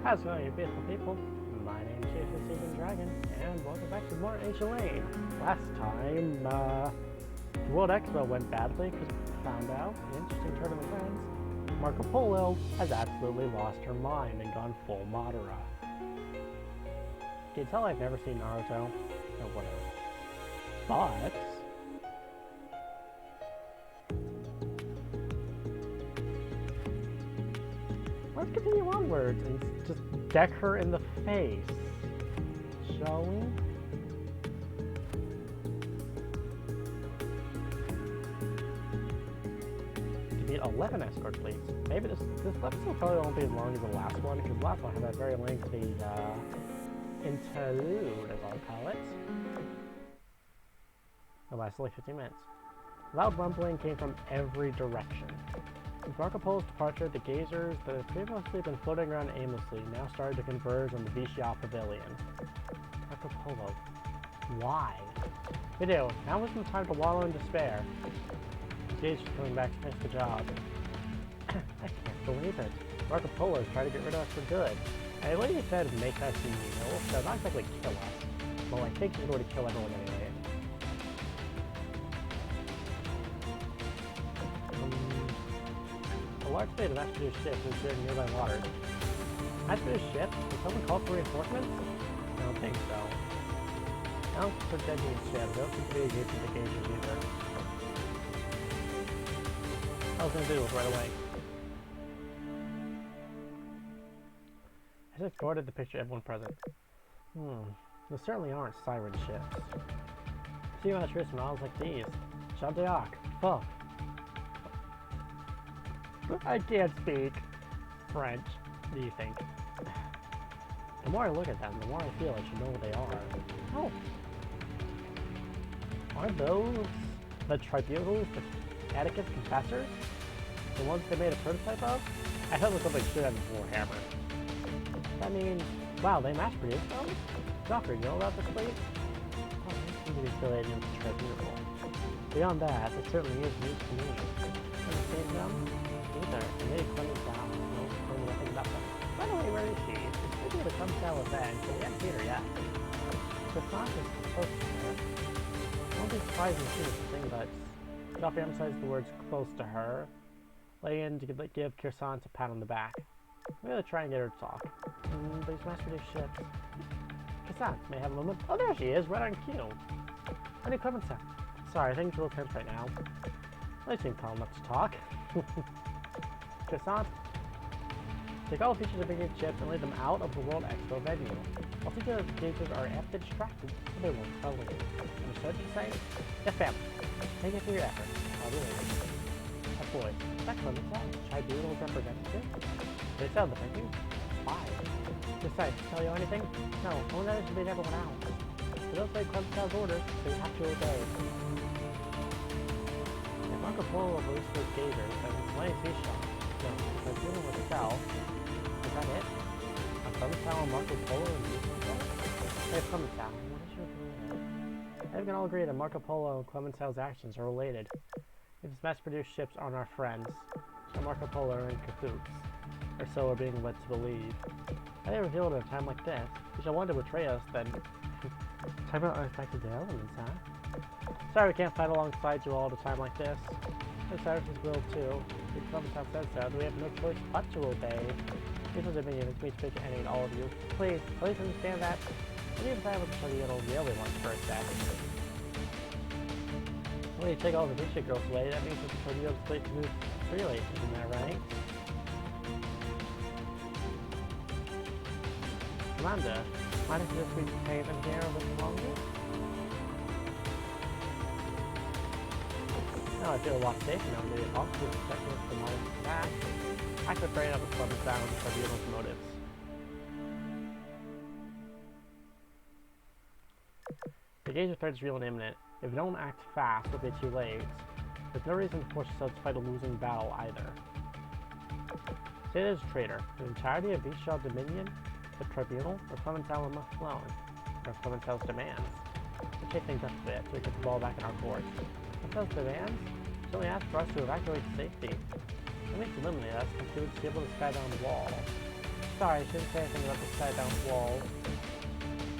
How's it going, you beautiful people? My name is Jason Steven Dragon, and welcome back to more Ancient Lane. Last time, the World Expo went badly because we found out, an interesting turn of events, Marco Polo has absolutely lost her mind and gone full Madara. Can you tell I've never seen Naruto? Or whatever. But let's continue onwards and just deck her in the face, shall we? Defeat 11 escort fleets. Maybe this episode probably won't be as long as the last one, because the last one had that very lengthy interlude, as I'll call it. It lasted like 15 minutes. Loud rumbling came from every direction. With Marco Polo's departure, the gazers that had previously been floating around aimlessly now started to converge on the Vishal Pavilion. Marco Polo. Why? Video, now isn't the time to wallow in despair. The gazers coming back to finish the job. I can't believe it. Marco Polo is trying to get rid of us for good. I literally said make us evil, so not exactly kill us. Well, I think he's going to kill everyone anyway. A large fleet of mass-produced ships is near nearby waters. Mass-produced ships? Did someone call for reinforcements? I don't think so. I don't think they're dead ships. They don't seem to be engaged with the gauges either. I was going to do it right away. I just guarded the picture of everyone present. There certainly aren't siren ships. See how true smiles like these. Shabdayak. Fuck. I can't speak French. Do you think? The more I look at them, the more I feel I should know what they are. Oh. Are those the tribunals, the Atticus confessors? The ones they made a prototype of? I thought it was something shit out of Warhammer. I mean, wow, they mass-produced them? Doctor, you know about this fleet? Oh, they seem to be affiliated with the tribunal. Beyond that, it certainly is news to me. Understand them? Either, and maybe Clemenceau. No, tell me nothing about them. By the way, where is she? It's scheduled to come to event, but we haven't seen her yet. The song is close to her. I won't be surprised if she was something, but Doctor emphasized the words close to her, lay in to give Kirsan a pat on the back. I'm gonna try and get her to talk. These mass-produced ships. Kirsan, may I have a moment? Oh, there she is, right on cue. I need Clemenceau. Sorry, things are a little tense right now. They seem calm enough to talk. Kirsan, take all the features of big ships and lead them out of the World Expo venue. I'll see that the gauges are apt distracted, so they won't follow you. Understood, you say? Yes, ma'am. Thank you for your efforts. I'll be waiting. That boy, is that Clemenceau? Tribunal's representative? They sound the thinking. Why? Besides, tell you anything? No, only that should beat everyone else. But they'll say Clemenceau's orders, so you have to obey. If Marco Polo released those gazers, then plenty of fish shops. So, if I'm dealing with itself, is that it? A Clemenceau and Marco Polo and Rhys? Hey, Clemenceau, what is your rule? I think we can all agree that Marco Polo and Clemenceau's actions are related. If these mass-produced ships aren't our friends, so Marco Polo are in cahoots. Or so we're being led to believe. How they revealed at a time like this? You shall want to betray us, then. Talk about unexpected developments, huh? Sorry we can't fight alongside you all at a time like this. The Cyrus's will too. The Clemenceau says so, that we have no choice but to obey. This is Dominion, it's me to pick any and all of you. Please understand that. I need to tie with the tribunal the only ones for a sec. When you take all the Visha girls away, that means that the tribunal's place to move freely, isn't that right? Commander, might I suggest we pay them here a little longer? Now I feel a lot safer now that the apostle is protecting us from all attack. I could train up with Clemenceau and the tribunal's motives. The gauge of threat is real and imminent. If we don't act fast, it'll be too late. There's no reason to force yourself to fight a losing battle either. Say there's a traitor. The entirety of Vishal Dominion, the tribunal, or Clemenceau alone, or Clemenceau's demands. Let's shake things up a bit so we can put the ball back in our court. Clemenceau's demands? She only asked for us to evacuate to safety. That means eliminate us, and she would be able to sky down the wall. sorry, I shouldn't say anything about the skybound wall.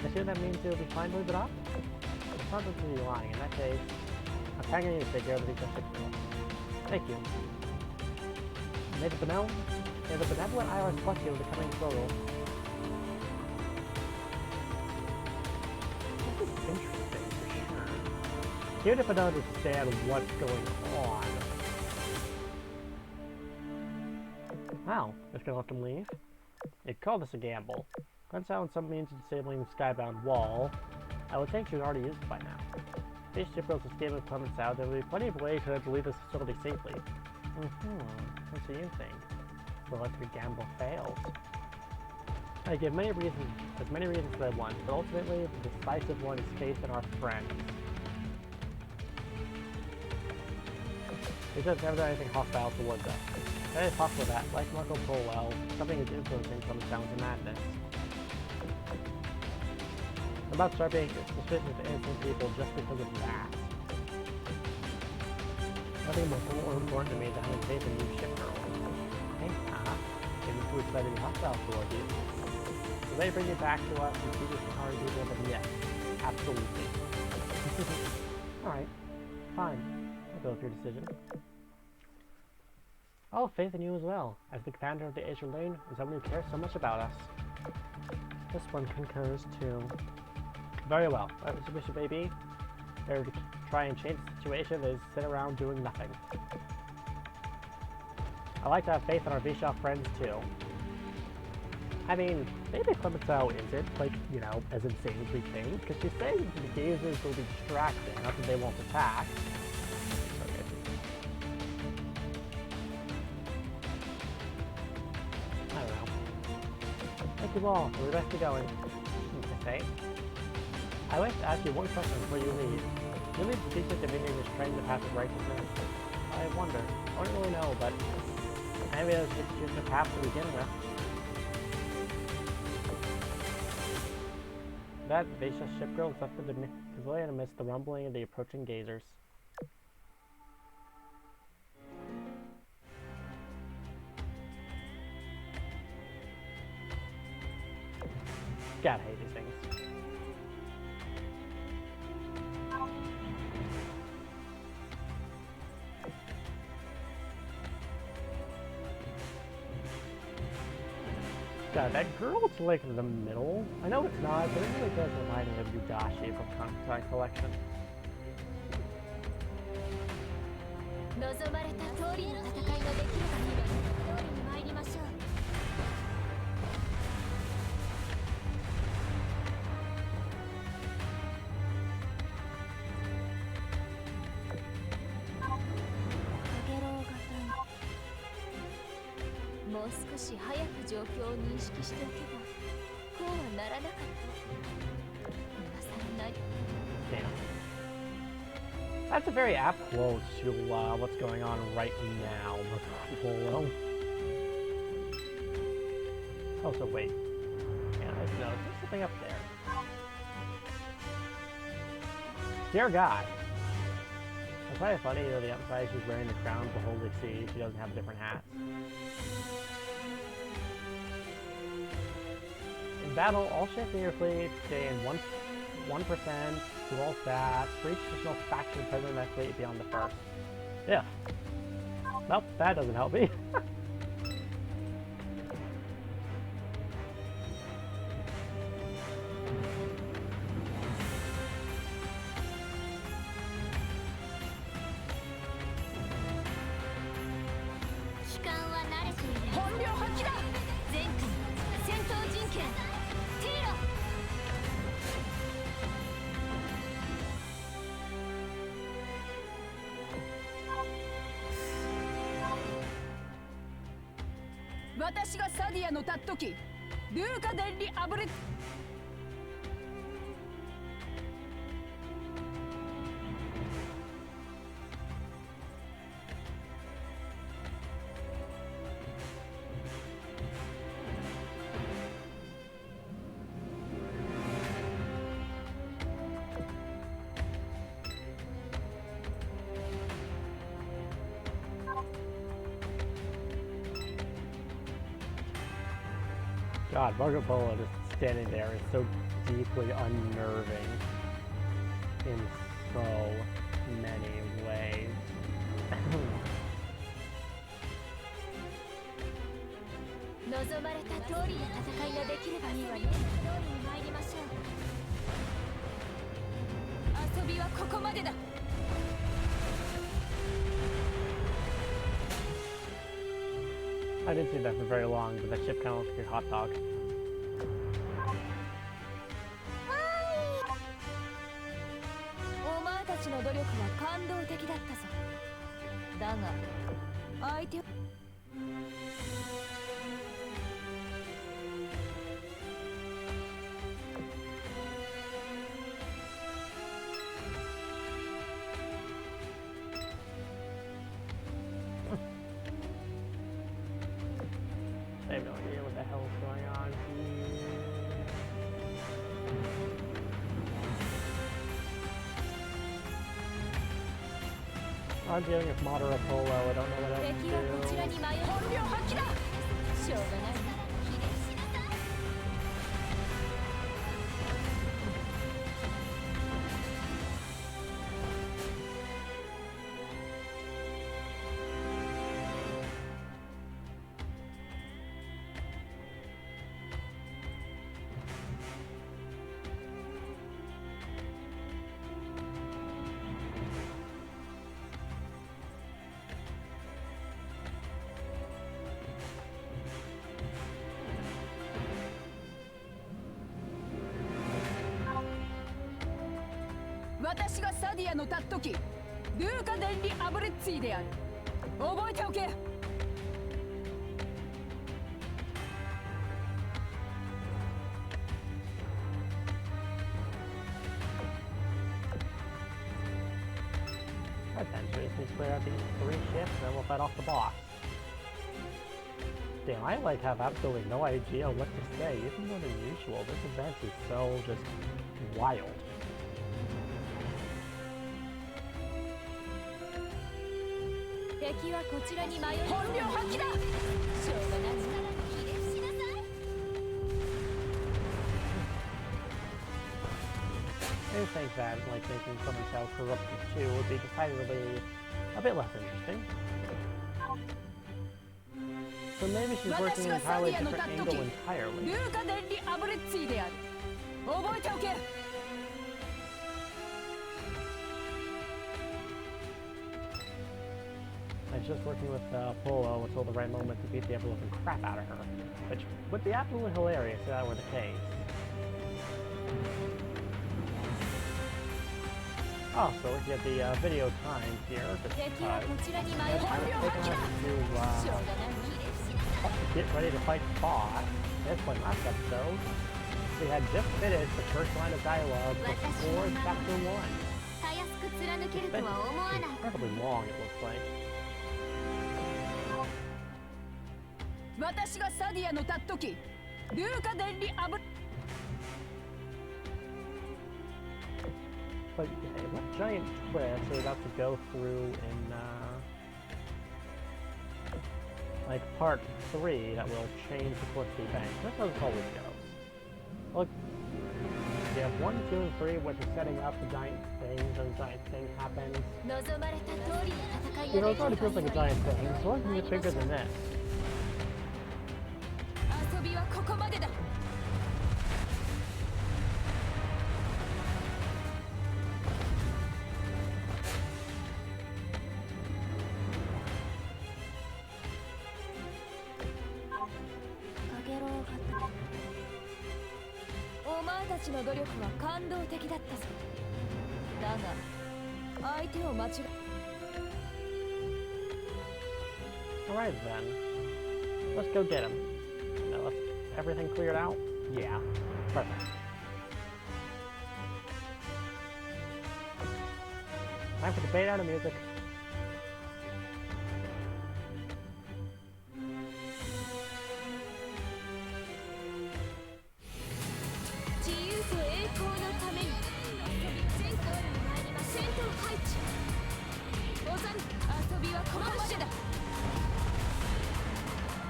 I assume that means you'll be fine to leave it up? It's not supposed to be lying. In that case, I'm tagging you to take care of the Rhys girl. Thank you. May the benevolent Iris bless you with the coming struggle. This is interesting, for sure. Even if I don't understand what's going on. Wow, just gonna let them leave? You call this a gamble. Clemenceau and some means of disabling the skybound wall. I would think you'd already used it by now. If these shipbuilds escape with Clemenceau, there will be plenty of ways to leave this facility safely. What do you think? Well, if your gamble fails. I give many reasons, as many reasons as I want, but ultimately the decisive one is faith in our friends. He doesn't have done anything hostile towards us. It is possible that, like Marco Polo, something is influencing Clemenceau into madness. I'm about to start being suspicious of innocent people just because of that. Nothing more important to me than having faith in you ship girl. Hey, getting too excited to be hostile towards you. Will they bring you back to us and keep us from harming people? Then yes, absolutely. Alright, fine. I'll go with your decision. I'll have faith in you as well, as the commander of the Azur Lane and someone who cares so much about us. This one concurs too. Very well. Whatever submission may be, better to try and change the situation than sit around doing nothing. I like to have faith in our Bischoff friends too. I mean, maybe Clemenceau isn't, like, you know, as insane as we think, because she's saying the gazers will be distracting, not that they won't attack. Thank you all for the rest of going. Okay. I'd like to ask you one question before you leave. Do you believe the teacher Dominion is trained the path of righteousness? I wonder. I don't really know, but maybe it's just a path to begin with. That vicious ship girl left the pavilion amidst the rumbling of the approaching gazers. God, I hate these things. God, that girl to like the middle. I know it's not, but it really does remind me of Yugashi from Contract Collection. もう少し早く状況を認識しておけばこうはならなかった。今更ない。 Damn. That's a very apt close to what's going on right now. Polo. Also, wait. Yeah, no, there's something up there. Dear God. It's kind of funny, you know, the Empress is wearing the crown of the Holy See. She doesn't have a different hat. In battle, all ships in your fleet stay in 1% to all stats. For each additional faction present in that fleet beyond the first. Yeah. Nope, that doesn't help me. God, Madara Polo just standing there is so deeply unnerving in so many ways. 望まれた通りの戦いができればいいわね。通りに参りましょう。遊びはここまでだ。I didn't see that for very long, but that ship kind of looks like a hot dog. お前たちの努力は感動的だったぞ。だが相手I have no idea what the hell is going on here. I'm dealing with Madara Polo. I don't know what else 敵はこちら to に迷う。本領発揮だ。しょうがないな。 私がサディアのたっとき、ルーカ・デンリ・アブレッツィである。覚えておけ。adventures. We clear out these 3 ships, and then we'll fight off the boss. Damn, I like have absolutely no idea what to say. Even more than usual, this event is so just wild. 敵はこちらに迷う。本領発揮だ。しょうがないな。ひれ伏しなさい。 I just think that, like, making Clemenceau corrupted too would be decidedly a bit less interesting. So maybe she's working an entirely different angle entirely. ルーカ・デンリ・アブレッツィである。覚えておけ。 And she's just working with Polo until the right moment to beat the ever-living crap out of her. Which would be absolutely hilarious if that were the case. Oh, so we get the video time here, just because I was taking us to get ready to fight the boss. This one last episode, we had just finished the first line of dialogue before chapter 1. It's been incredibly long, it looks like. 私がサディアのたっとき、ルーカ・デンリ・アブ。 But hey, what giant twist are we about to go through in like part 3 that will change the course of the event? That's how this always goes. Look, you have 1, 2, and 3, which is setting up the giant things, and the giant thing happens. You know, it already feels like a giant thing, so what can get bigger than this? 遊びはここまでだ。 お前たちの努力は感動的だったぞ。だが相手を間違え。 Alright then. Let's go get him. Now, let's everything cleared out? Yeah. Perfect. Time for the fade out of music.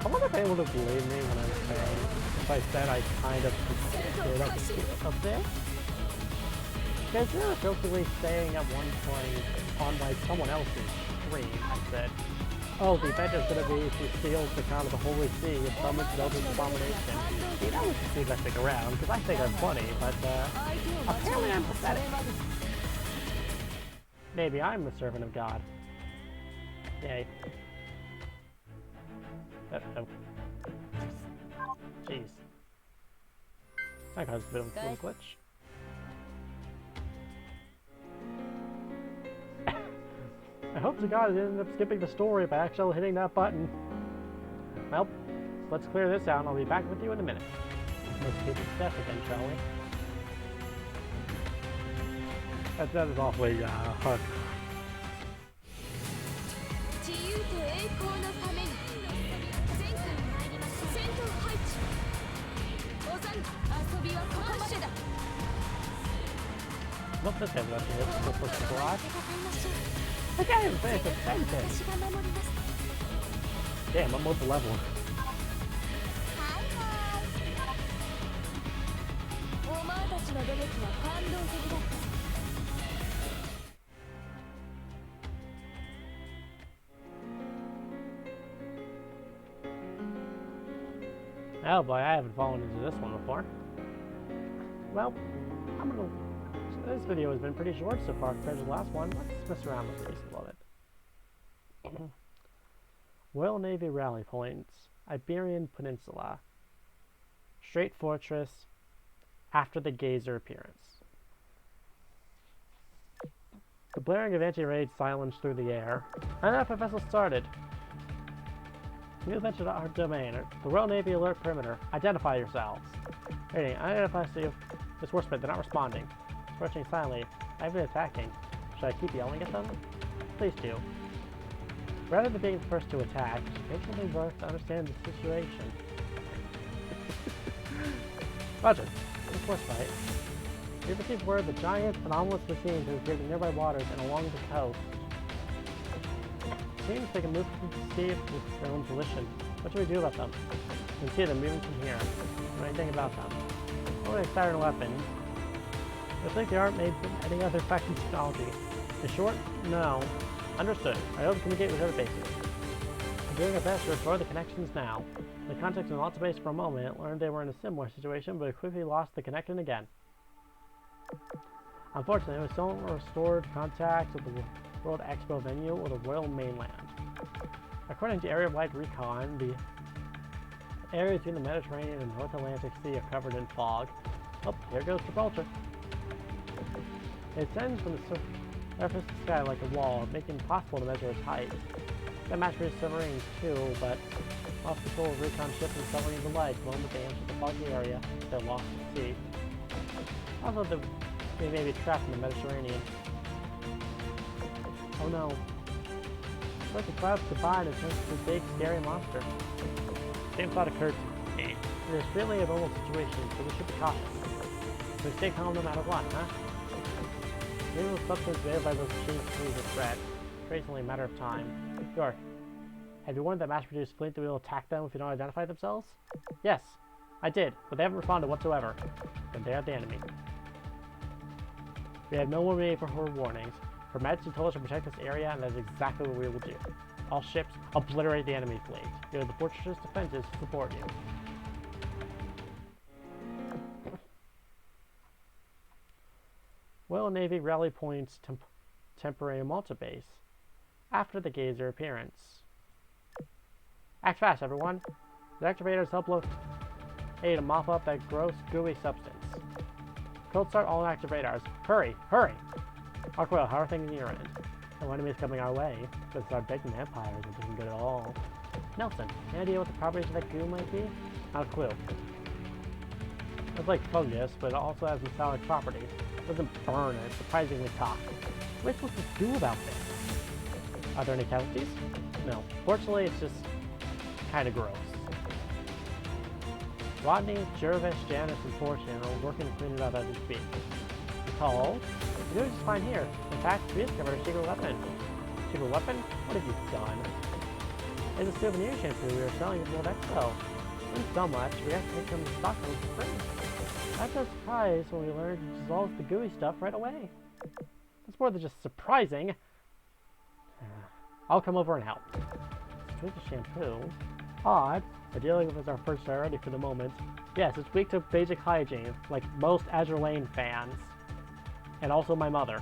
I wonder if anyone would believe me when I'm saying, if I said I kind of did a bit. Because they were jokingly saying at one point on like someone else's stream, I said, oh, the event is going to be to steal the crown of the Holy See and summon Zelda's abomination. See, that was the thing I stick around, because I think I'm funny, but apparently I'm pathetic. Maybe I'm the servant of God. Yay. Uh-oh. Jeez. That caused a bit of a glitch. I hope to God I didn't end up skipping the story by accidentally hitting that button. Well, let's clear this out and I'll be back with you in a minute. Let's keep it death again, shall we? That is awfully hard. What's this guy about to hit? This was the garage? The guy is very expensive. Damn, I'm multi-level. Oh boy, I haven't fallen into this one before. Well, this video has been pretty short so far compared to the last one. Let's mess around with Rhys a little bit. Royal Navy Rally Points, Iberian Peninsula, Strait Fortress, after the Gazer appearance. The blaring of anti-raid silence through the air. Enough of vessel started. New adventure to our domain. The Royal Navy Alert Perimeter. Identify yourselves. Rating, identify you. This warspite, they're not responding. Approaching silently. I've been attacking. Should I keep yelling at them? Please do. Rather than being the first to attack, make something worth to understand the situation. Roger. This warspite. We received word that giant, anomalous machines have appeared in nearby waters and along the coast. Seems they can move from the sea with their own volition. What should we do about them? You can see them moving from here. Know anything about them? Only siren weapons. Looks like they aren't made from any other faction technology. In short, no. Understood. I hope to communicate with other bases. I'm doing our best to restore the connections now. In the context of the launch base for a moment, learned they were in a similar situation, but quickly lost the connection again. Unfortunately, we still restored contact with the World Expo venue or the Royal Mainland. According to area-wide recon, the areas between the Mediterranean and North Atlantic Sea are covered in fog. Oh, here goes Gibraltar. It extends from the surface of the sky like a wall, making it impossible to measure its height. That match for submarines too, but lost control of recon ships and submarines alike. The moment they entered the foggy area, they're lost at sea. Also, they may be trapped in the Mediterranean. Oh no. It's like the clouds combine and turns into a big, scary monster. Same thought occurred to me. It is really a normal situation, so we should be cautious. We stay calm no matter what, huh? Maybe the substance made by those machines is a threat. It's only a matter of time. York, have you warned that mass-produced fleet that we will attack them if we don't identify themselves? Yes, I did, but they haven't responded whatsoever. Then they are the enemy. We have no more waiting for her warnings. Her Majesty told us to protect this area, and that is exactly what we will do. All ships, obliterate the enemy fleet. You have the fortress's defenses to support you. Royal Navy Rally Points temporary Malta base. After the Gazer appearance. Act fast, everyone. The activators help aid to mop up that gross, gooey substance. Cold start all active radars. Hurry! Hurry! Arkwell, how are things in your end? No enemies coming our way. But it's our big vampires that isn't good at all. Nelson, any idea what the properties of that goo might be? Not a clue. It's like fungus, but it also has metallic properties. It doesn't burn, and it's surprisingly toxic. What are we supposed to do about this? Are there any casualties? No. Fortunately, it's just kind of gross. Rodney, Jervis, Janice, and Fortune are working to clean it up as we speak. Recall, you're doing just fine here. In fact, we discovered a secret weapon. Secret weapon? What have you done? It's a souvenir shampoo we were selling at World Expo. Didn't sell much, we have to take some stock from for free. I was surprised when we learned it dissolves the gooey stuff right away. That's more than just surprising. I'll come over and help. Tweak the shampoo. Odd, but dealing with is our first priority for the moment. Yes, it's weak to basic hygiene, like most Azur Lane fans. And also my mother.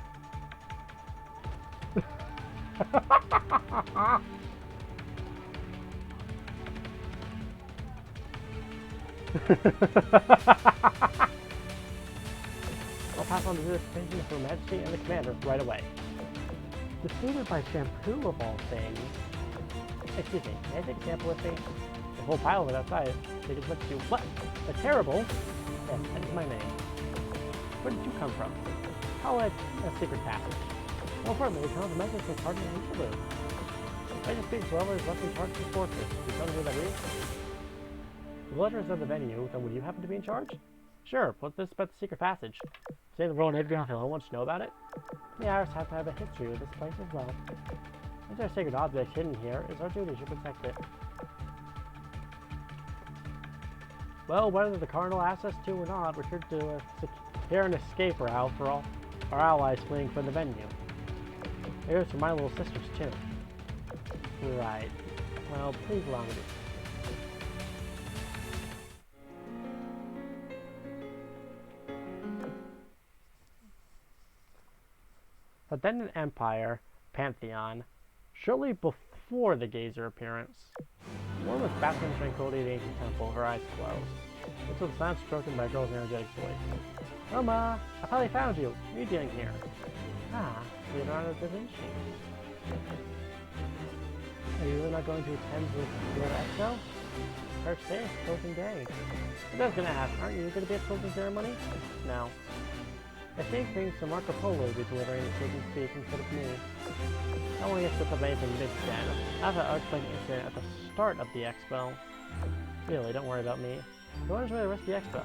I'll pass on the information to Her Majesty and the Commander right away. Defeated by shampoo of all things. Excuse me, may I take a sample with me? The whole pile of it outside. They just went to what? A terrible? Yes, that is my name. Where did you come from? Call it a secret passage. More importantly, it comes a message from Cardinal Richelieu. I just speak to whoever is left in charge of the fortress. You tell me who that is? The letter is at the venue, then would you happen to be in charge? Sure, what's this about the secret passage? Say the royal Adrian wants to know about it? The Iris have to have a history with this place as well. If there are sacred objects hidden here, it's our duty to protect it. Well, whether the Cardinal asks us to or not, we're here to secure an escape route for all our allies fleeing from the venue. Here's for my little sisters, too. Right. Well, please allow me to... But then an empire, Pantheon, shortly before the Gazer appearance. One with bathroom tranquility at the ancient temple, her eyes closed. Until the silence broken by a girl's energetic voice. Roma, I finally found you. What are you doing here? Ah, Leonardo da Vinci. Are you really not going to attend the World Expo? First day, closing day. I was gonna ask, aren't you going to be at the closing ceremony? No. I think things to Marco Polo will be delivering the closing speech instead of me. I don't want to get slipped up anything big then. I have an unexplained incident at the start of the expo. Really, don't worry about me. I want to enjoy the rest of the expo.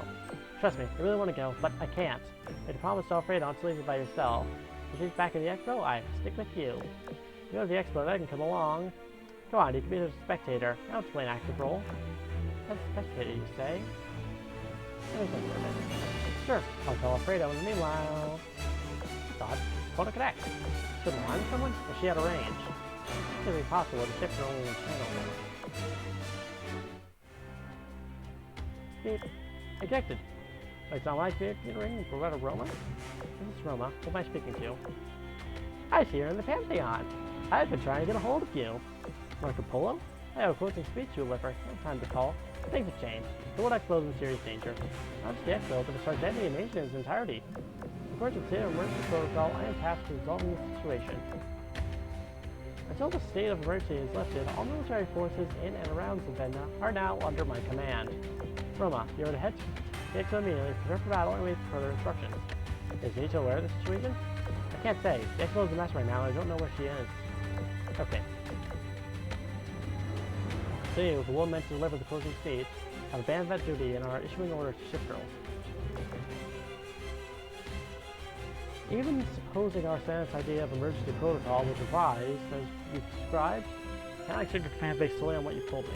Trust me, I really want to go, but I can't. I promised Alfredo not to leave you by yourself. If she's back in the expo, I stick with you. If you go to the expo, then I can come along. Come on, you can be the spectator. I don't play an active role. As a spectator, you say? Let me think for a minute. Sure, I'll tell Alfredo in the meanwhile. Thought, phone to connect. Should I line someone? Or is she out of range? It's going to be possible to shift her only in channel. Beep. Ejected. It's not my computer ring for about a Roma? This is Roma. Who am I speaking to? I see her in the Pantheon. I've been trying to get a hold of you. Marco Polo? I have a closing speech to deliver. No time to call. Things have changed. The World Expo is in serious danger. Not just the Expo, but it starts ending the nation in its entirety. According to the state of emergency protocol, I am tasked with resolving this situation. Until the state of emergency is lifted, all military forces in and around Savannah are now under my command. Roma, you are to head to the Expo immediately, prepare for battle, and wait for further instructions. Is Nito aware of the situation? I can't say. The Expo is a mess right now, and I don't know where she is. Okay. So you, the woman meant to deliver the closing speech, have abandoned that duty and are issuing orders to ship girls. Even supposing our Senate's idea of emergency protocol was revised, as you described, can I accept your command based solely on what you told me?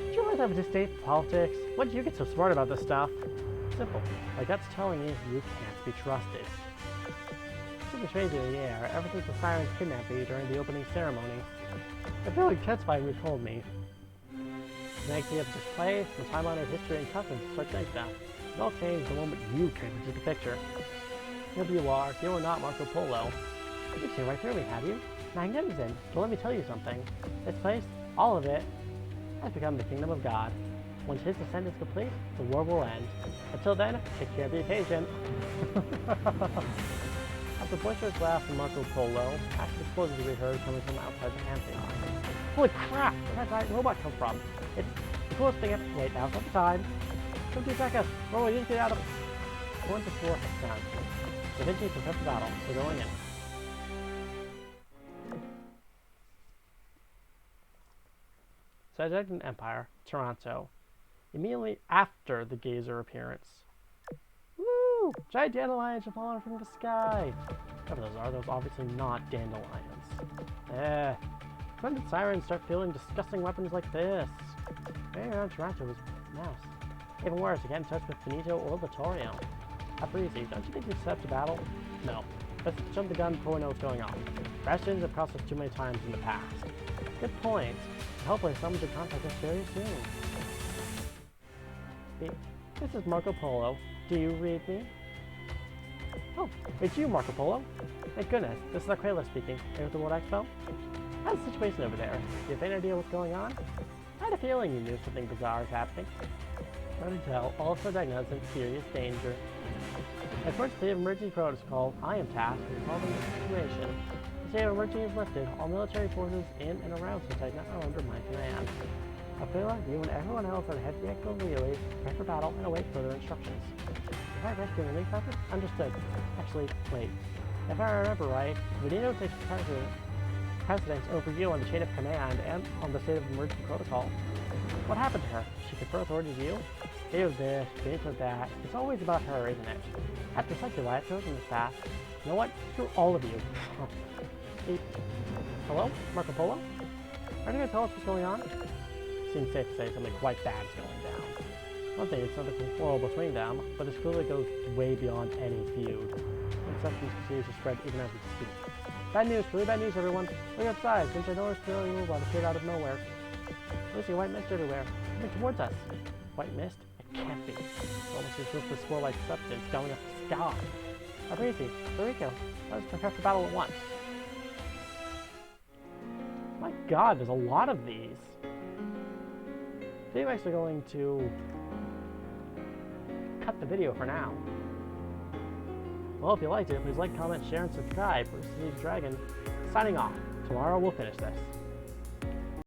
Did you always have a disdain for politics? When did you get so smart about this stuff? Simple. My gut's telling me you can't be trusted. Something strange in the air, ever since the sirens kidnapped me during the opening ceremony. I feel intensified when you told me. The idea of this place, the timeline of history and customs, such things now. It all changed the moment you came into the picture. Whoever you are not Marco Polo. You've seen right through me, have you? Magnificent. So let me tell you something. This place, all of it, has become the kingdom of God. Once his descent is complete, the war will end. Until then, take care of the occasion. After the boisterous laugh from Marco Polo, active explosions will be heard coming from outside the Pantheon. Holy crap! Where did that robot come from? It's the coolest thing ever. Wait, now's not the time. Come to attack us! Roll, you need to get out of... 1 to 4 sound. Da Vinci prepare for battle. We're going in. Saturday Empire, Toronto. Immediately after the Gazer appearance. Woo! Giant dandelions have fallen from the sky! Whatever those are obviously not dandelions. When did sirens start fielding disgusting weapons like this? Maybe around Toronto was mouse. Even worse, I get in touch with Benito or Vittorio. Breezy, don't you think we set up to battle? No. Let's jump the gun before we know what's going on. Bastions have crossed us too many times in the past. Good point. Hopefully someone should contact us very soon. This is Marco Polo. Do you read me? Oh, it's you, Marco Polo. Thank goodness. This is Aquila speaking. Here at the World Expo. How's the situation over there? Do you have any idea what's going on? I had a feeling you knew something bizarre is happening. Hard to tell. Also diagnosed in serious danger. As for the state of emergency protocol, I am tasked with solving the situation. The state of emergency is lifted. All military forces in and around Titan are under my command. Aquila, you and everyone else are to head to the Expo immediately, prepare for battle, and await further instructions. If I rescue relief efforts? Understood. Actually, wait. If I remember right, Benito takes precedence over you on the chain of command and on the state of emergency protocol. What happened to her? She confer authority to you? Benito this, Benito that. It's always about her, isn't it? That's precisely why I've chosen this path. You know what? Screw all of you. Hey. Hello? Marco Polo? Are you going to tell us what's going on? Seems safe to say something quite bad is going down. One thing, it's nothing horrible between them, but this clearly goes way beyond any feud. And substance continues to spread even as we speak. Bad news, really bad news, everyone. Look outside, since I noticed a little robot appeared out of nowhere. I see white mist everywhere, coming towards us. White mist? It can't be. It's almost as if the spore-like substance going up the sky. Breezy, Rico, let's prepare for battle at once. My god, there's a lot of these. I'm actually going to cut the video for now. Well, if you liked it, please like, comment, share, and subscribe. Rhys the Dragon, signing off. Tomorrow we'll finish this.